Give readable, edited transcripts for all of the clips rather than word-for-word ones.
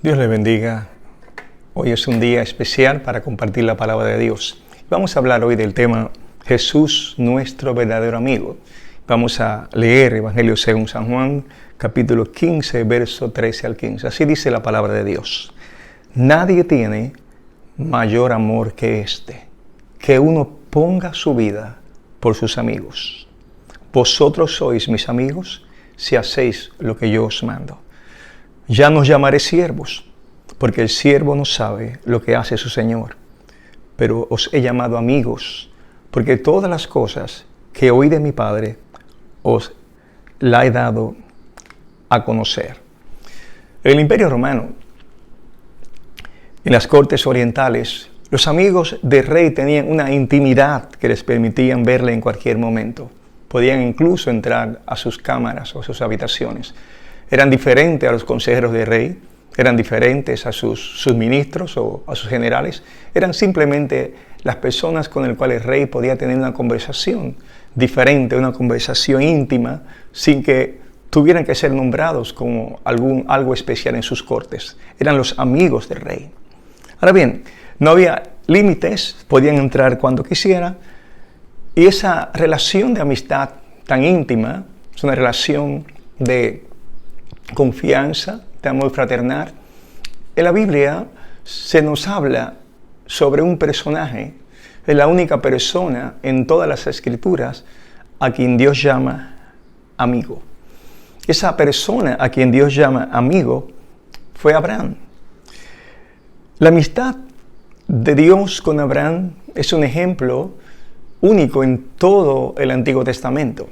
Dios le bendiga. Hoy es un día especial para compartir la palabra de Dios. Vamos a hablar hoy del tema Jesús, nuestro verdadero amigo. Vamos a leer Evangelio según San Juan, capítulo 15, verso 13 al 15. Así dice la palabra de Dios. Nadie tiene mayor amor que este, que uno ponga su vida por sus amigos. Vosotros sois mis amigos si hacéis lo que yo os mando. Ya no os llamaré siervos, porque el siervo no sabe lo que hace su Señor. Pero os he llamado amigos, porque todas las cosas que oí de mi Padre os la he dado a conocer. En el Imperio Romano, en las cortes orientales, los amigos del rey tenían una intimidad que les permitían verle en cualquier momento. Podían incluso entrar a sus cámaras o sus habitaciones. Eran diferentes a los consejeros del rey, eran diferentes a sus ministros o a sus generales. Eran simplemente las personas con las cuales el rey podía tener una conversación diferente, una conversación íntima, sin que tuvieran que ser nombrados como algo especial en sus cortes. Eran los amigos del rey. Ahora bien, no había límites, podían entrar cuando quisieran. Y esa relación de amistad tan íntima es una relación de confianza, de amor fraternal. En la Biblia se nos habla sobre un personaje, es la única persona en todas las Escrituras a quien Dios llama amigo. Esa persona a quien Dios llama amigo fue Abraham. La amistad de Dios con Abraham es un ejemplo único en todo el Antiguo Testamento.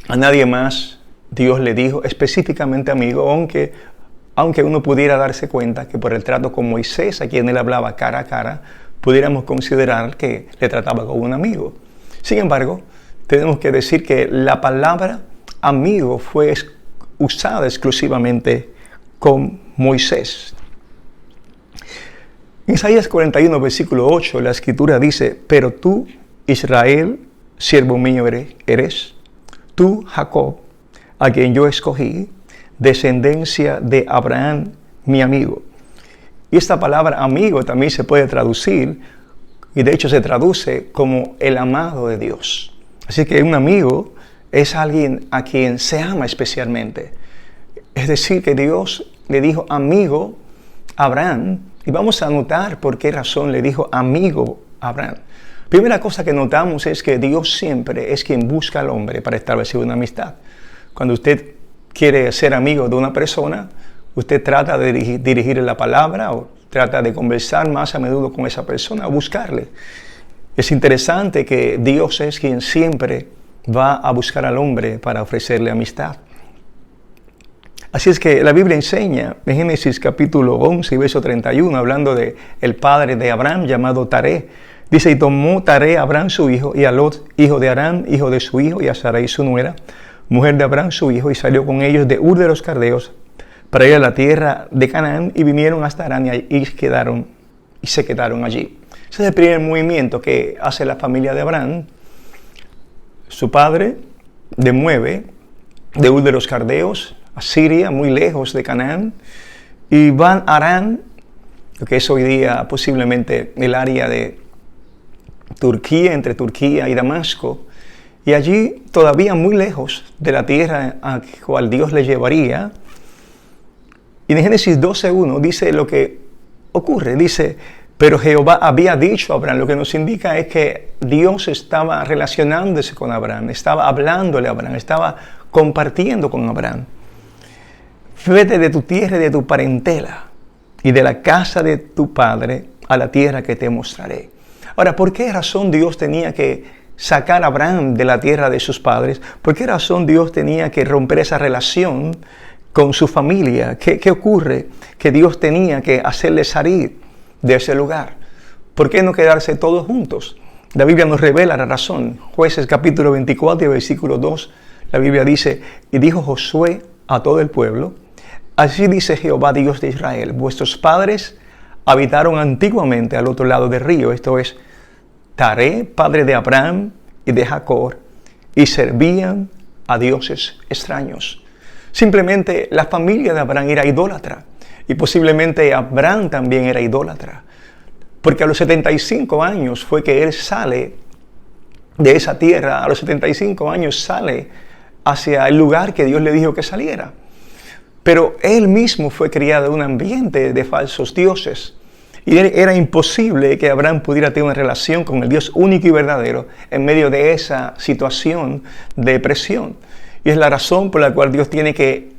A nadie más Dios le dijo específicamente amigo, aunque uno pudiera darse cuenta que por el trato con Moisés, a quien él hablaba cara a cara, pudiéramos considerar que le trataba como un amigo. Sin embargo, tenemos que decir que la palabra amigo fue usada exclusivamente con Moisés. En Isaías 41, versículo 8, la Escritura dice: pero tú, Israel, siervo mío eres, tú, Jacob, a quien yo escogí, descendencia de Abraham, mi amigo. Y esta palabra amigo también se puede traducir, y de hecho se traduce como el amado de Dios. Así que un amigo es alguien a quien se ama especialmente. Es decir, que Dios le dijo amigo a Abraham, y vamos a notar por qué razón le dijo amigo a Abraham. Primera cosa que notamos es que Dios siempre es quien busca al hombre para establecer una amistad. Cuando usted quiere ser amigo de una persona, usted trata de dirigirle la palabra o trata de conversar más a menudo con esa persona o buscarle. Es interesante que Dios es quien siempre va a buscar al hombre para ofrecerle amistad. Así es que la Biblia enseña en Génesis capítulo 11, verso 31, hablando de el padre de Abraham llamado Taré. Dice: y tomó Taré a Abraham su hijo, y a Lot, hijo de Harán, hijo de su hijo, y a Sarai su nuera, mujer de Abraham su hijo, y salió con ellos de Ur de los Caldeos para ir a la tierra de Canaán, y vinieron hasta Harán y se quedaron allí. Ese es el primer movimiento que hace la familia de Abraham. Su padre mueve de Ur de los Caldeos a Siria, muy lejos de Canaán, y van a Harán, lo que es hoy día posiblemente el área de Turquía, entre Turquía y Damasco. Y allí, todavía muy lejos de la tierra a la cual Dios le llevaría. Y en Génesis 12:1 dice lo que ocurre. Dice: pero Jehová había dicho a Abraham. Lo que nos indica es que Dios estaba relacionándose con Abraham, estaba hablándole a Abraham, estaba compartiendo con Abraham. Vete de tu tierra y de tu parentela y de la casa de tu padre a la tierra que te mostraré. Ahora, ¿por qué razón Dios tenía que sacar a Abraham de la tierra de sus padres? ¿Por qué razón Dios tenía que romper esa relación con su familia? ¿Qué ocurre? Que Dios tenía que hacerle salir de ese lugar. ¿Por qué no quedarse todos juntos? La Biblia nos revela la razón. Jueces capítulo 24, versículo 2, la Biblia dice: y dijo Josué a todo el pueblo: así dice Jehová Dios de Israel, vuestros padres habitaron antiguamente al otro lado del río, esto es, Taré, padre de Abraham y de Jacob, y servían a dioses extraños. Simplemente la familia de Abraham era idólatra. Y posiblemente Abraham también era idólatra. Porque a los 75 años fue que él sale de esa tierra. A los 75 años sale hacia el lugar que Dios le dijo que saliera. Pero él mismo fue criado en un ambiente de falsos dioses. Y era imposible que Abraham pudiera tener una relación con el Dios único y verdadero en medio de esa situación de presión. Y es la razón por la cual Dios tiene que,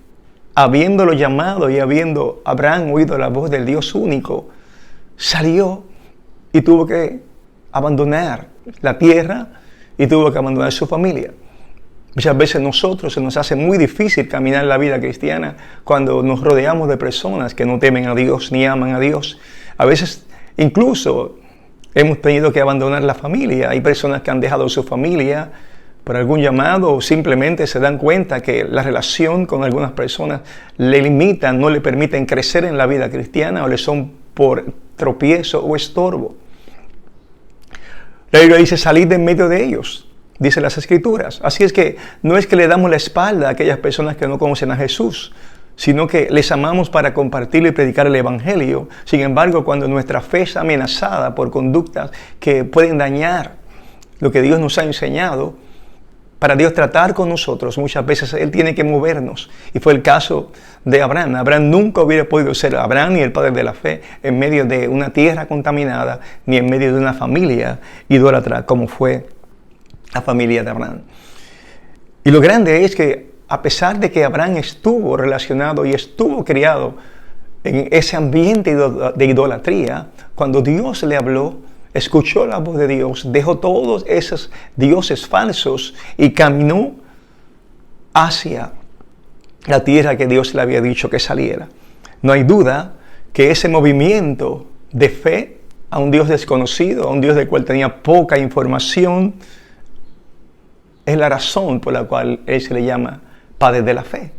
habiéndolo llamado y habiendo Abraham oído la voz del Dios único, salió y tuvo que abandonar la tierra y tuvo que abandonar su familia. Muchas veces nosotros se nos hace muy difícil caminar la vida cristiana cuando nos rodeamos de personas que no temen a Dios ni aman a Dios. A veces incluso hemos tenido que abandonar la familia. Hay personas que han dejado su familia por algún llamado o simplemente se dan cuenta que la relación con algunas personas le limitan, no le permiten crecer en la vida cristiana o le son por tropiezo o estorbo. La Biblia dice: salid de en medio de ellos, dice las Escrituras. Así es que no es que le damos la espalda a aquellas personas que no conocen a Jesús, sino que les amamos para compartir y predicar el Evangelio. Sin embargo, cuando nuestra fe es amenazada por conductas que pueden dañar lo que Dios nos ha enseñado, para Dios tratar con nosotros, muchas veces Él tiene que movernos. Y fue el caso de Abraham. Abraham nunca hubiera podido ser Abraham y el padre de la fe en medio de una tierra contaminada, ni en medio de una familia idólatra como fue la familia de Abraham. Y lo grande es que a pesar de que Abraham estuvo relacionado y estuvo criado en ese ambiente de idolatría, cuando Dios le habló, escuchó la voz de Dios, dejó todos esos dioses falsos y caminó hacia la tierra que Dios le había dicho que saliera. No hay duda que ese movimiento de fe a un Dios desconocido, a un Dios del cual tenía poca información, es la razón por la cual Él se le llama Padre de la Fe.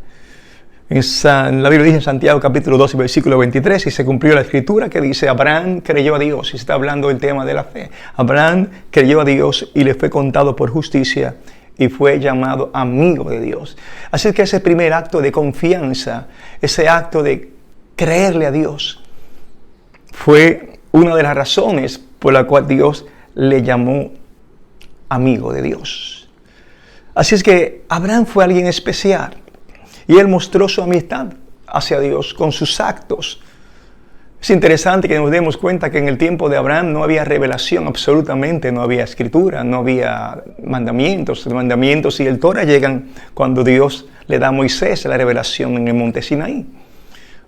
La Biblia dice en Santiago capítulo 2 versículo 23, y se cumplió la escritura que dice: Abraham creyó a Dios, y se está hablando del tema de la fe. Abraham creyó a Dios y le fue contado por justicia y fue llamado amigo de Dios. Así que ese primer acto de confianza, ese acto de creerle a Dios, fue una de las razones por la cual Dios le llamó amigo de Dios. Así es que Abraham fue alguien especial. Y él mostró su amistad hacia Dios con sus actos. Es interesante que nos demos cuenta que en el tiempo de Abraham no había revelación absolutamente, no había escritura, no había mandamientos. Los mandamientos y el Torah llegan cuando Dios le da a Moisés la revelación en el monte Sinaí.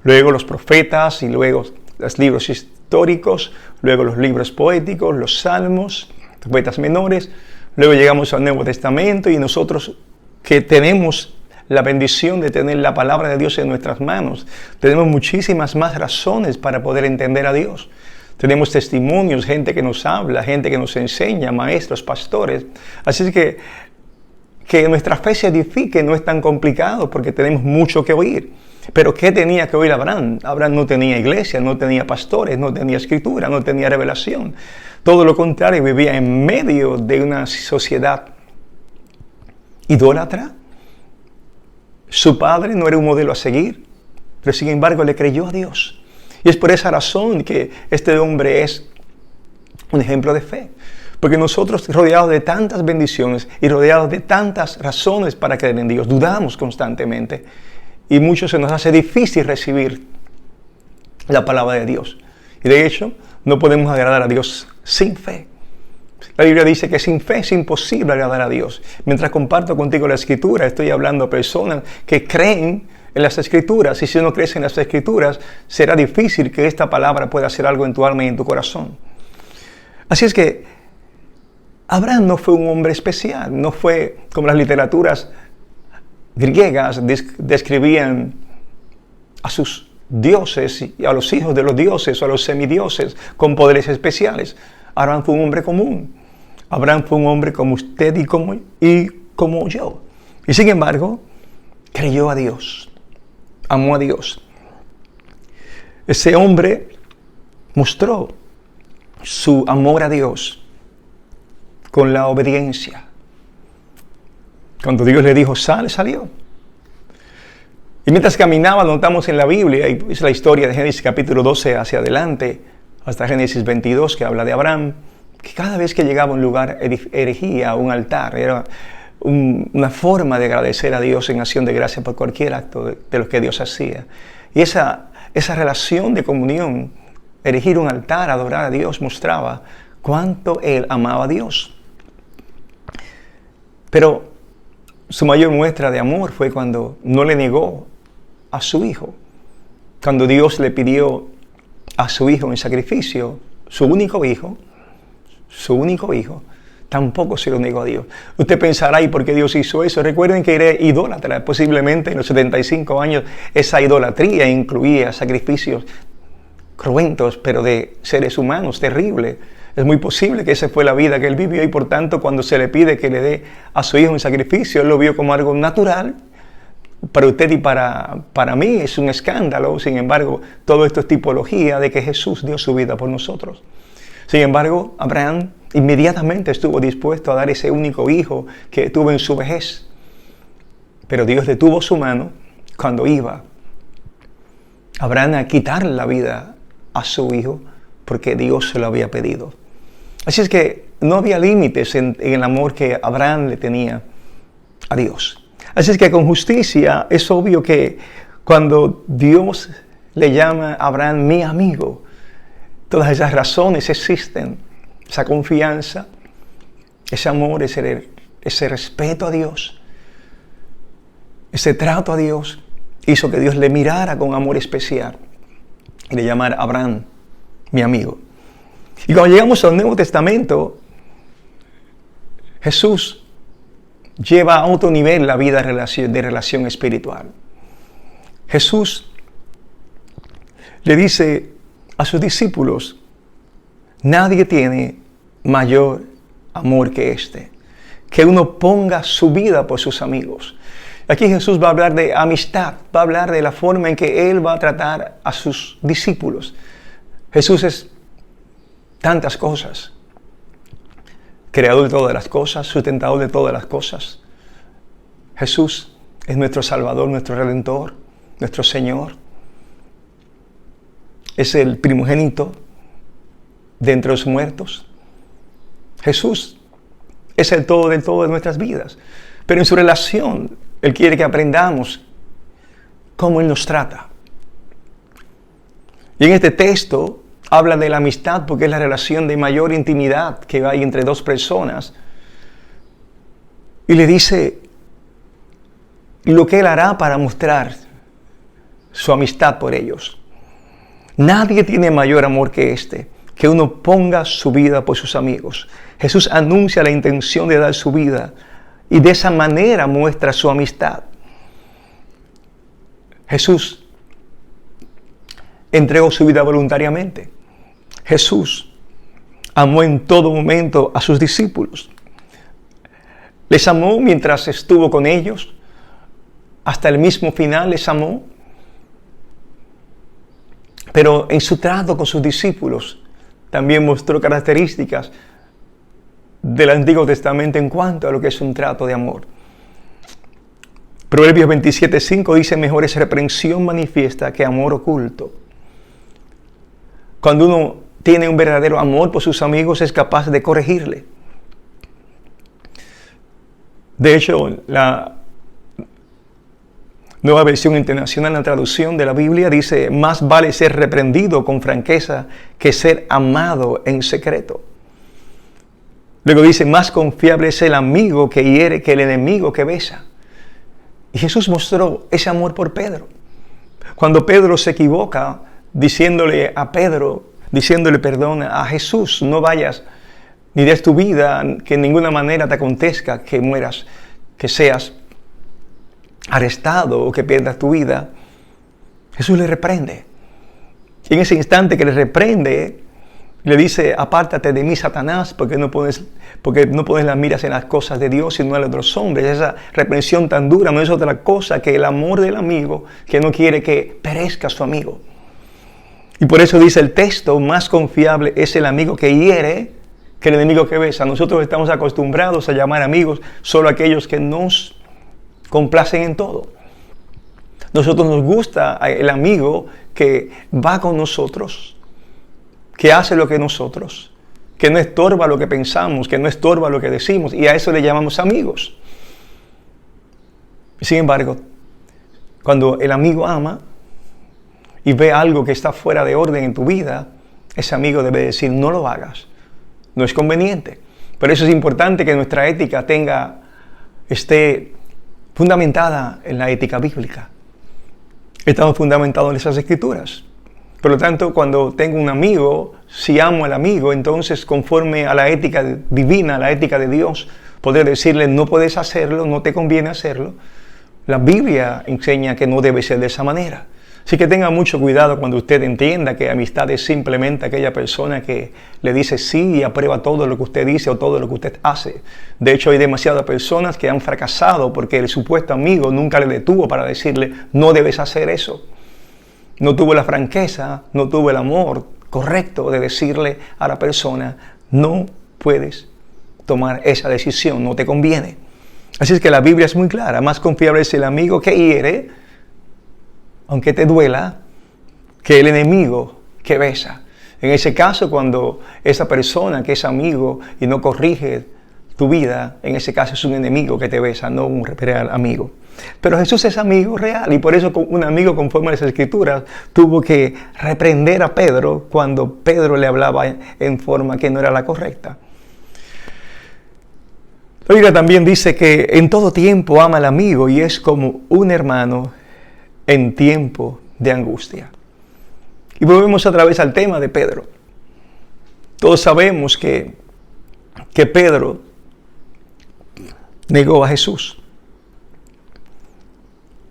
Luego los profetas y luego los libros históricos, luego los libros poéticos, los salmos, los poetas menores. Luego llegamos al Nuevo Testamento y nosotros que tenemos la bendición de tener la palabra de Dios en nuestras manos, tenemos muchísimas más razones para poder entender a Dios. Tenemos testimonios, gente que nos habla, gente que nos enseña, maestros, pastores. Así es que nuestra fe se edifique no es tan complicado porque tenemos mucho que oír. Pero ¿qué tenía que oír Abraham? Abraham no tenía iglesia, no tenía pastores, no tenía escritura, no tenía revelación. Todo lo contrario, vivía en medio de una sociedad idólatra. Su padre no era un modelo a seguir, pero sin embargo le creyó a Dios. Y es por esa razón que este hombre es un ejemplo de fe. Porque nosotros, rodeados de tantas bendiciones y rodeados de tantas razones para creer en Dios, dudamos constantemente. Y mucho se nos hace difícil recibir la palabra de Dios. Y de hecho, no podemos agradar a Dios sin fe. La Biblia dice que sin fe es imposible agradar a Dios. Mientras comparto contigo la Escritura, estoy hablando a personas que creen en las Escrituras. Y si no crees en las Escrituras, será difícil que esta palabra pueda hacer algo en tu alma y en tu corazón. Así es que Abraham no fue un hombre especial. No fue como las literaturas griegas describían a sus dioses y a los hijos de los dioses o a los semidioses con poderes especiales. Abraham fue un hombre común. Abraham fue un hombre como usted y como yo. Y sin embargo, creyó a Dios. Amó a Dios. Ese hombre mostró su amor a Dios con la obediencia. Cuando Dios le dijo, sal, salió. Y mientras caminaba, notamos en la Biblia, y es la historia de Génesis capítulo 12 hacia adelante, hasta Génesis 22, que habla de Abraham, que cada vez que llegaba a un lugar erigía un altar. Era una forma de agradecer a Dios en acción de gracia por cualquier acto de lo que Dios hacía. Y esa relación de comunión, erigir un altar, adorar a Dios, mostraba cuánto él amaba a Dios. Pero su mayor muestra de amor fue cuando no le negó a su hijo. Cuando Dios le pidió a su hijo en sacrificio, su único hijo, tampoco se lo negó a Dios. Usted pensará, ¿y por qué Dios hizo eso? Recuerden que era idólatra. Posiblemente en los 75 años esa idolatría incluía sacrificios cruentos, pero de seres humanos, terribles. Es muy posible que esa fue la vida que él vivió y por tanto cuando se le pide que le dé a su hijo un sacrificio, él lo vio como algo natural. Para usted y para mí es un escándalo. Sin embargo, todo esto es tipología de que Jesús dio su vida por nosotros. Sin embargo, Abraham inmediatamente estuvo dispuesto a dar ese único hijo que tuvo en su vejez. Pero Dios detuvo su mano cuando iba Abraham a quitar la vida a su hijo porque Dios se lo había pedido. Así es que no había límites en el amor que Abraham le tenía a Dios. Así es que con justicia es obvio que cuando Dios le llama a Abraham mi amigo, todas esas razones existen, esa confianza, ese amor, ese respeto a Dios, ese trato a Dios, hizo que Dios le mirara con amor especial y le llamara a Abraham mi amigo. Y cuando llegamos al Nuevo Testamento, Jesús lleva a otro nivel la vida de relación espiritual. Jesús le dice a sus discípulos, nadie tiene mayor amor que este, que uno ponga su vida por sus amigos. Aquí Jesús va a hablar de amistad, va a hablar de la forma en que Él va a tratar a sus discípulos. Jesús es tantas cosas. Creador de todas las cosas, sustentador de todas las cosas. Jesús es nuestro Salvador, nuestro Redentor, nuestro Señor. Es el primogénito de entre los muertos. Jesús es el todo del todo de nuestras vidas. Pero en su relación, Él quiere que aprendamos cómo Él nos trata. Y en este texto habla de la amistad porque es la relación de mayor intimidad que hay entre dos personas. Y le dice lo que Él hará para mostrar su amistad por ellos. Nadie tiene mayor amor que este, que uno ponga su vida por sus amigos. Jesús anuncia la intención de dar su vida y de esa manera muestra su amistad. Jesús entregó su vida voluntariamente. Jesús amó en todo momento a sus discípulos. Les amó mientras estuvo con ellos. Hasta el mismo final les amó. Pero en su trato con sus discípulos también mostró características del Antiguo Testamento en cuanto a lo que es un trato de amor. Proverbios 27:5 dice, mejor es reprensión manifiesta que amor oculto. Cuando uno tiene un verdadero amor por sus amigos, es capaz de corregirle. De hecho, la Nueva Versión Internacional, la traducción de la Biblia, dice, más vale ser reprendido con franqueza que ser amado en secreto. Luego dice, más confiable es el amigo que hiere que el enemigo que besa. Y Jesús mostró ese amor por Pedro. Cuando Pedro se equivoca, diciéndole perdón a Jesús, no vayas ni des tu vida, que en ninguna manera te acontezca que mueras, que seas arrestado o que pierdas tu vida. Jesús le reprende. Y en ese instante que le reprende, le dice, apártate de mí, Satanás, porque no pones las miras en las cosas de Dios, sino en las de los hombres. Esa reprensión tan dura no es otra cosa que el amor del amigo que no quiere que perezca su amigo. Y por eso dice el texto, más confiable es el amigo que hiere que el enemigo que besa. Nosotros estamos acostumbrados a llamar amigos solo a aquellos que nos complacen en todo. Nosotros nos gusta el amigo que va con nosotros, que hace lo que nosotros, que no estorba lo que pensamos, que no estorba lo que decimos, y a eso le llamamos amigos. Sin embargo, cuando el amigo ama y ve algo que está fuera de orden en tu vida, ese amigo debe decir, no lo hagas, no es conveniente. Por eso es importante que nuestra ética esté fundamentada en la ética bíblica. Estamos fundamentados en esas escrituras. Por lo tanto, cuando tengo un amigo, si amo al amigo, entonces conforme a la ética divina, a la ética de Dios, poder decirle, no puedes hacerlo, no te conviene hacerlo. La Biblia enseña que no debe ser de esa manera. Así que tenga mucho cuidado cuando usted entienda que amistad es simplemente aquella persona que le dice sí y aprueba todo lo que usted dice o todo lo que usted hace. De hecho, hay demasiadas personas que han fracasado porque el supuesto amigo nunca le detuvo para decirle, no debes hacer eso. No tuvo la franqueza, no tuvo el amor correcto de decirle a la persona, no puedes tomar esa decisión, no te conviene. Así es que la Biblia es muy clara, más confiable es el amigo que hiere, aunque te duela, que el enemigo que besa. En ese caso, cuando esa persona que es amigo y no corrige tu vida, en ese caso es un enemigo que te besa, no un real amigo. Pero Jesús es amigo real y por eso un amigo conforme a las Escrituras tuvo que reprender a Pedro cuando Pedro le hablaba en forma que no era la correcta. La Biblia también dice que en todo tiempo ama al amigo y es como un hermano en tiempo de angustia. Y volvemos otra vez al tema de Pedro. Todos sabemos que Pedro negó a Jesús.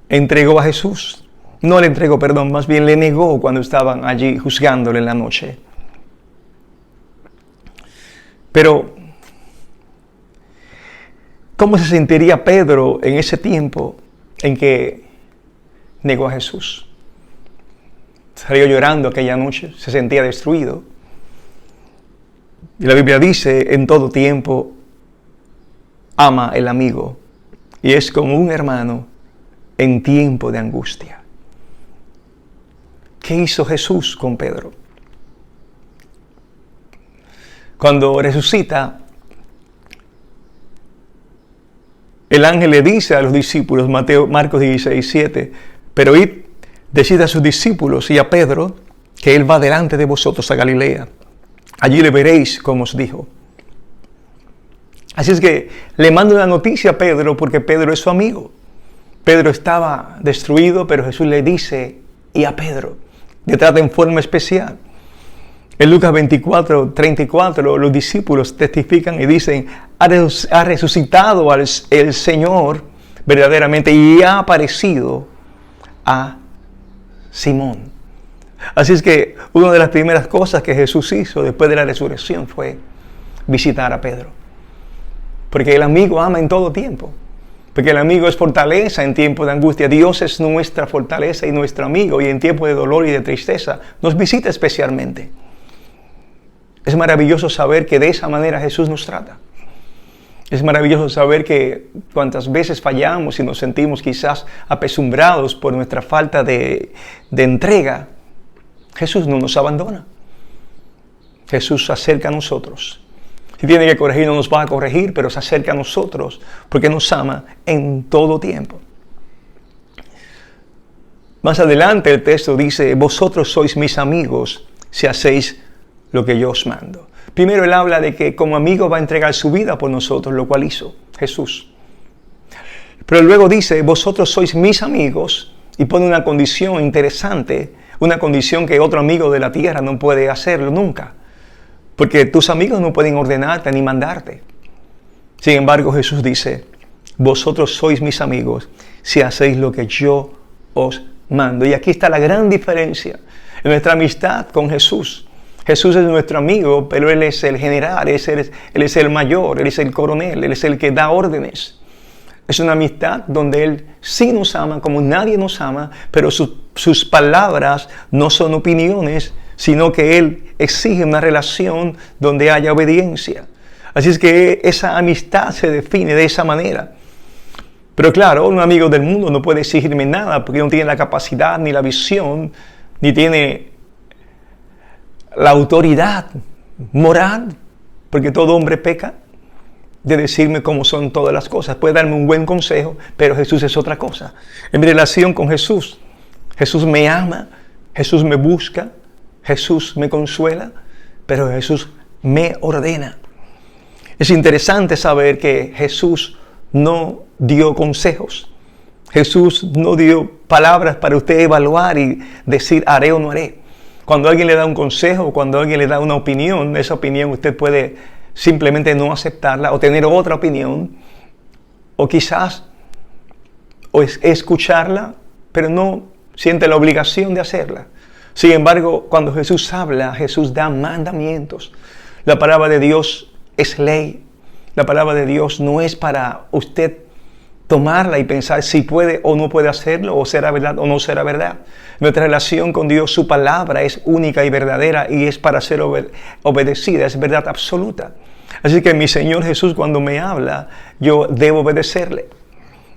Entregó a Jesús. No le entregó, perdón, más bien le negó cuando estaban allí juzgándole en la noche. Pero, ¿cómo se sentiría Pedro en ese tiempo en que negó a Jesús? Salió llorando aquella noche, se sentía destruido. Y la Biblia dice, en todo tiempo ama el amigo y es como un hermano en tiempo de angustia. ¿Qué hizo Jesús con Pedro? Cuando resucita, el ángel le dice a los discípulos, Marcos 16, 7, pero id, decid a sus discípulos y a Pedro que él va delante de vosotros a Galilea. Allí le veréis como os dijo. Así es que le manda una noticia a Pedro porque Pedro es su amigo. Pedro estaba destruido, pero Jesús le dice, y a Pedro, le trata en forma especial. En Lucas 24, 34, los discípulos testifican y dicen, ha resucitado el Señor verdaderamente y ha aparecido a Simón. Así es que una de las primeras cosas que Jesús hizo después de la resurrección fue visitar a Pedro. Porque el amigo ama en todo tiempo. Porque el amigo es fortaleza en tiempo de angustia. Dios es nuestra fortaleza y nuestro amigo. Y en tiempo de dolor y de tristeza nos visita especialmente. Es maravilloso saber que de esa manera Jesús nos trata. Es maravilloso saber que cuantas veces fallamos y nos sentimos quizás apesumbrados por nuestra falta de entrega, Jesús no nos abandona. Jesús se acerca a nosotros. Si tiene que corregir, no nos va a corregir, pero se acerca a nosotros porque nos ama en todo tiempo. Más adelante el texto dice, vosotros sois mis amigos si hacéis lo que yo os mando. Primero él habla de que como amigo va a entregar su vida por nosotros, lo cual hizo Jesús. Pero luego dice, vosotros sois mis amigos, y pone una condición interesante, una condición que otro amigo de la tierra no puede hacerlo nunca. Porque tus amigos no pueden ordenarte ni mandarte. Sin embargo, Jesús dice, vosotros sois mis amigos si hacéis lo que yo os mando. Y aquí está la gran diferencia en nuestra amistad con Jesús. Jesús es nuestro amigo, pero Él es el general, Él es el mayor, Él es el coronel, Él es el que da órdenes. Es una amistad donde Él sí nos ama como nadie nos ama, pero sus palabras no son opiniones, sino que Él exige una relación donde haya obediencia. Así es que esa amistad se define de esa manera. Pero claro, un amigo del mundo no puede exigirme nada porque no tiene la capacidad, ni la visión, ni tiene la autoridad moral, porque todo hombre peca, de decirme cómo son todas las cosas. Puede darme un buen consejo, pero Jesús es otra cosa. En mi relación con Jesús, Jesús me ama, Jesús me busca, Jesús me consuela, pero Jesús me ordena. Es interesante saber que Jesús no dio consejos. Jesús no dio palabras para usted evaluar y decir haré o no haré. Cuando alguien le da un consejo, cuando alguien le da una opinión, esa opinión usted puede simplemente no aceptarla o tener otra opinión, o quizás escucharla, pero no siente la obligación de hacerla. Sin embargo, cuando Jesús habla, Jesús da mandamientos. La palabra de Dios es ley. La palabra de Dios no es para usted tomarla y pensar si puede o no puede hacerlo, o será verdad o no será verdad. Nuestra relación con Dios, su palabra es única y verdadera y es para ser obedecida, es verdad absoluta. Así que mi Señor Jesús, cuando me habla, yo debo obedecerle.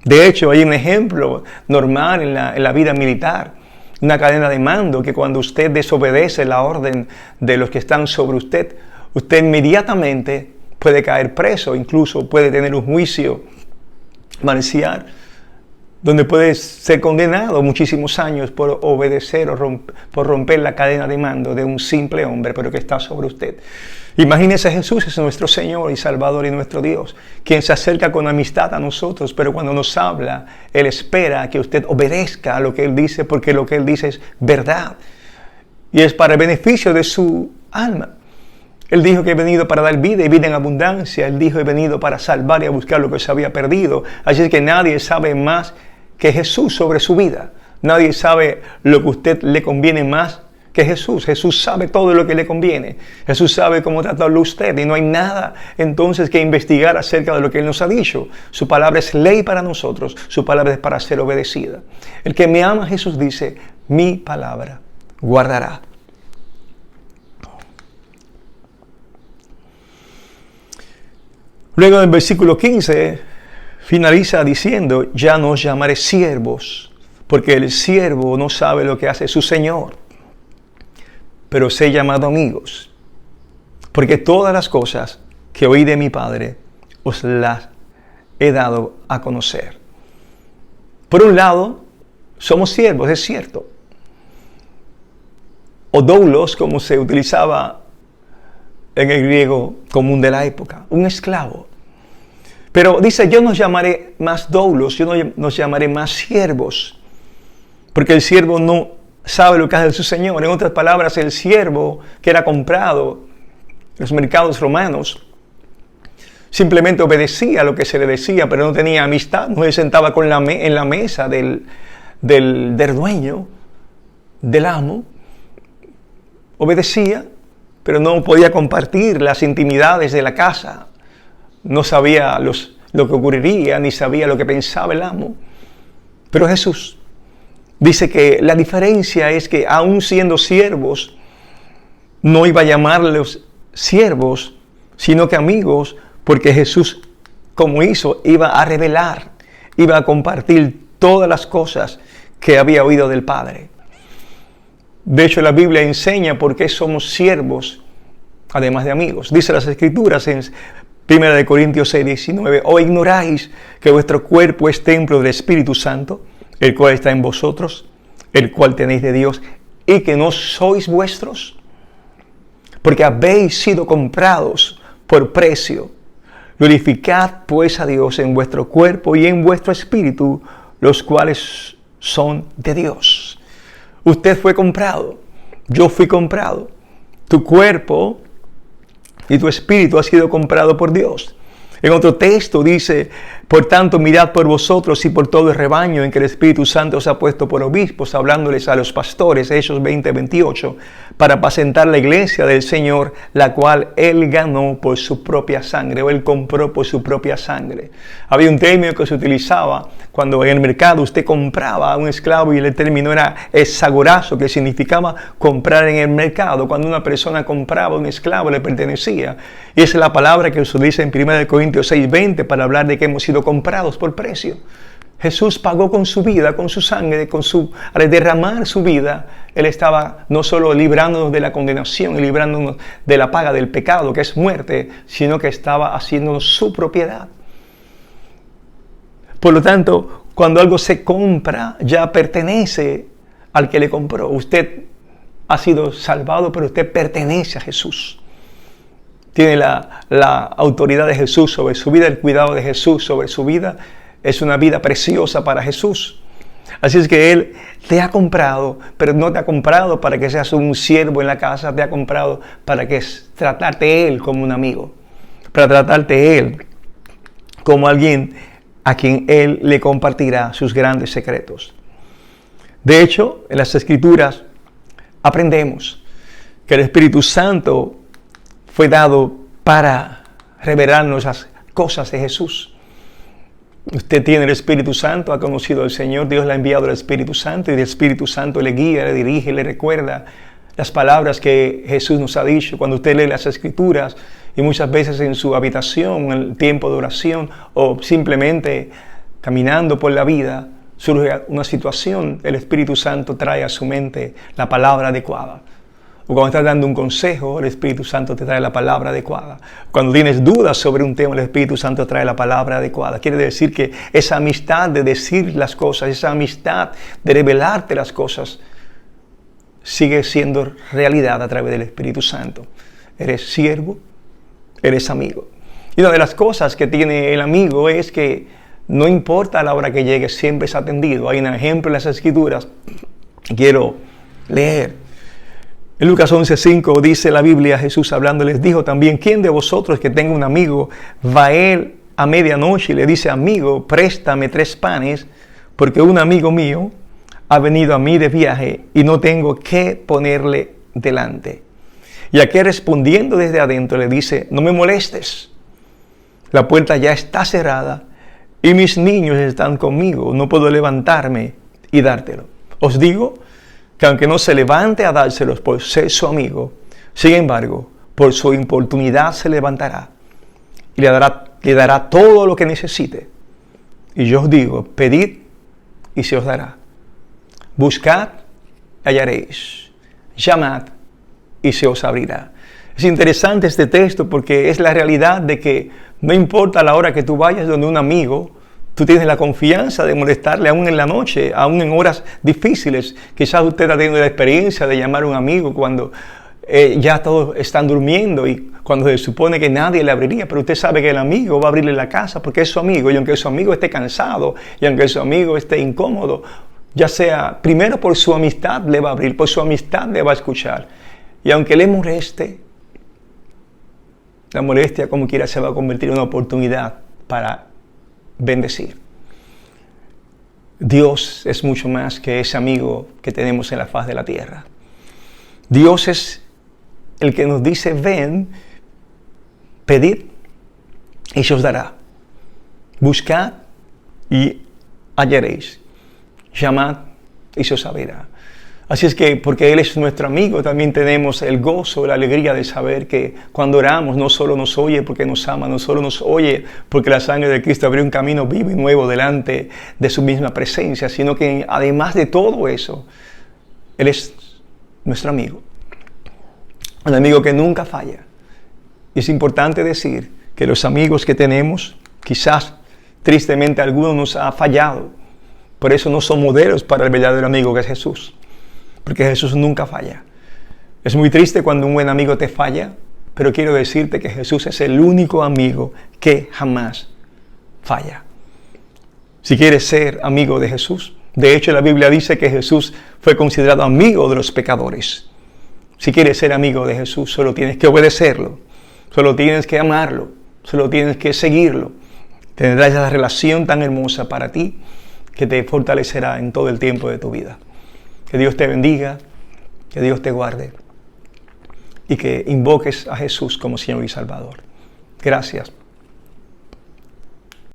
De hecho, hay un ejemplo normal en la vida militar, una cadena de mando, que cuando usted desobedece la orden de los que están sobre usted, usted inmediatamente puede caer preso, incluso puede tener un juicio marcial, donde puede ser condenado muchísimos años por obedecer o por romper la cadena de mando de un simple hombre, pero que está sobre usted. Imagínese, Jesús es nuestro Señor y Salvador y nuestro Dios, quien se acerca con amistad a nosotros, pero cuando nos habla, Él espera que usted obedezca a lo que Él dice, porque lo que Él dice es verdad y es para el beneficio de su alma. Él dijo que he venido para dar vida y vida en abundancia. Él dijo he venido para salvar y a buscar lo que se había perdido. Así es que nadie sabe más que Jesús sobre su vida. Nadie sabe lo que a usted le conviene más que Jesús. Jesús sabe todo lo que le conviene. Jesús sabe cómo tratarlo a usted y no hay nada entonces que investigar acerca de lo que Él nos ha dicho. Su palabra es ley para nosotros. Su palabra es para ser obedecida. El que me ama, Jesús dice, mi palabra guardará. Luego en el versículo 15 finaliza diciendo, ya no os llamaré siervos, porque el siervo no sabe lo que hace su Señor, pero os he llamado amigos, porque todas las cosas que oí de mi Padre os las he dado a conocer. Por un lado, somos siervos, es cierto, o doulos, como se utilizaba en el griego común de la época, un esclavo. Pero dice, yo no os llamaré más doulos, yo no nos llamaré más siervos, porque el siervo no sabe lo que hace su Señor. En otras palabras, el siervo que era comprado en los mercados romanos simplemente obedecía lo que se le decía, pero no tenía amistad, no se sentaba en la mesa del dueño, del amo, obedecía, pero no podía compartir las intimidades de la casa. No sabía lo que ocurriría, ni sabía lo que pensaba el amo. Pero Jesús dice que la diferencia es que aún siendo siervos, no iba a llamarlos siervos, sino que amigos, porque Jesús, como hizo, iba a revelar, iba a compartir todas las cosas que había oído del Padre. De hecho, la Biblia enseña por qué somos siervos, además de amigos. Dice las Escrituras en 1 Corintios 6:19, ¿o ignoráis que vuestro cuerpo es templo del Espíritu Santo, el cual está en vosotros, el cual tenéis de Dios, y que no sois vuestros? Porque habéis sido comprados por precio. Glorificad pues a Dios en vuestro cuerpo y en vuestro espíritu, los cuales son de Dios. Usted fue comprado, yo fui comprado, tu cuerpo y tu espíritu ha sido comprado por Dios. En otro texto dice, por tanto mirad por vosotros y por todo el rebaño en que el Espíritu Santo os ha puesto por obispos, hablándoles a los pastores, Hechos 20:28, para apacentar la iglesia del Señor, la cual Él ganó por su propia sangre, o Él compró por su propia sangre. Había un término que se utilizaba cuando en el mercado usted compraba a un esclavo y el término era esagorazo, que significaba comprar en el mercado. Cuando una persona compraba a un esclavo le pertenecía. Y esa es la palabra que se utiliza en 1 Corintios 6:20 para hablar de que hemos sido comprados por precio. Jesús pagó con su vida, con su sangre, al derramar su vida, Él estaba no solo librándonos de la condenación y librándonos de la paga del pecado, que es muerte, sino que estaba haciéndonos su propiedad. Por lo tanto, cuando algo se compra, ya pertenece al que le compró. Usted ha sido salvado, pero usted pertenece a Jesús. Tiene la autoridad de Jesús sobre su vida, el cuidado de Jesús sobre su vida. Es una vida preciosa para Jesús. Así es que Él te ha comprado, pero no te ha comprado para que seas un siervo en la casa, te ha comprado para que tratarte Él como un amigo, para tratarte Él como alguien a quien Él le compartirá sus grandes secretos. De hecho, en las Escrituras aprendemos que el Espíritu Santo fue dado para revelarnos las cosas de Jesús. Usted tiene el Espíritu Santo, ha conocido al Señor, Dios le ha enviado el Espíritu Santo y el Espíritu Santo le guía, le dirige, le recuerda las palabras que Jesús nos ha dicho. Cuando usted lee las Escrituras y muchas veces en su habitación, en el tiempo de oración o simplemente caminando por la vida, surge una situación, el Espíritu Santo trae a su mente la palabra adecuada. O cuando estás dando un consejo, el Espíritu Santo te trae la palabra adecuada. Cuando tienes dudas sobre un tema, el Espíritu Santo trae la palabra adecuada. Quiere decir que esa amistad de decir las cosas, esa amistad de revelarte las cosas, sigue siendo realidad a través del Espíritu Santo. Eres siervo, eres amigo. Y una de las cosas que tiene el amigo es que no importa la hora que llegue, siempre es atendido. Hay un ejemplo en las Escrituras que quiero leer. En Lucas 11:5 dice la Biblia, Jesús hablando les dijo también: ¿quién de vosotros que tenga un amigo va a él a medianoche y le dice: amigo, préstame 3 panes, porque un amigo mío ha venido a mí de viaje y no tengo qué ponerle delante? Y aquel respondiendo desde adentro le dice: no me molestes, la puerta ya está cerrada y mis niños están conmigo, no puedo levantarme y dártelo. Os digo que aunque no se levante a dárselos por ser su amigo, sin embargo, por su importunidad se levantará y le dará todo lo que necesite. Y yo os digo: pedid y se os dará. Buscad, hallaréis. Llamad y se os abrirá. Es interesante este texto porque es la realidad de que no importa la hora que tú vayas donde un amigo, tú tienes la confianza de molestarle aún en la noche, aún en horas difíciles. Quizás usted ha tenido la experiencia de llamar a un amigo cuando ya todos están durmiendo y cuando se supone que nadie le abriría, pero usted sabe que el amigo va a abrirle la casa porque es su amigo, y aunque su amigo esté cansado y aunque su amigo esté incómodo, ya sea primero por su amistad le va a abrir, por su amistad le va a escuchar. Y aunque le moleste, la molestia como quiera se va a convertir en una oportunidad para bendecir. Dios es mucho más que ese amigo que tenemos en la faz de la tierra. Dios es el que nos dice: ven, pedid y se os dará. Buscad y hallaréis. Llamad y se os abrirá. Así es que, porque Él es nuestro amigo, también tenemos el gozo, la alegría de saber que cuando oramos no solo nos oye porque nos ama, no solo nos oye porque la sangre de Cristo abrió un camino vivo y nuevo delante de su misma presencia, sino que además de todo eso, Él es nuestro amigo. Un amigo que nunca falla. Y es importante decir que los amigos que tenemos, quizás tristemente algunos nos ha fallado. Por eso no son modelos para el verdadero amigo que es Jesús. Porque Jesús nunca falla. Es muy triste cuando un buen amigo te falla, pero quiero decirte que Jesús es el único amigo que jamás falla. Si quieres ser amigo de Jesús, de hecho la Biblia dice que Jesús fue considerado amigo de los pecadores. Si quieres ser amigo de Jesús, solo tienes que obedecerlo, solo tienes que amarlo, solo tienes que seguirlo. Tendrás esa relación tan hermosa para ti que te fortalecerá en todo el tiempo de tu vida. Que Dios te bendiga, que Dios te guarde y que invoques a Jesús como Señor y Salvador. Gracias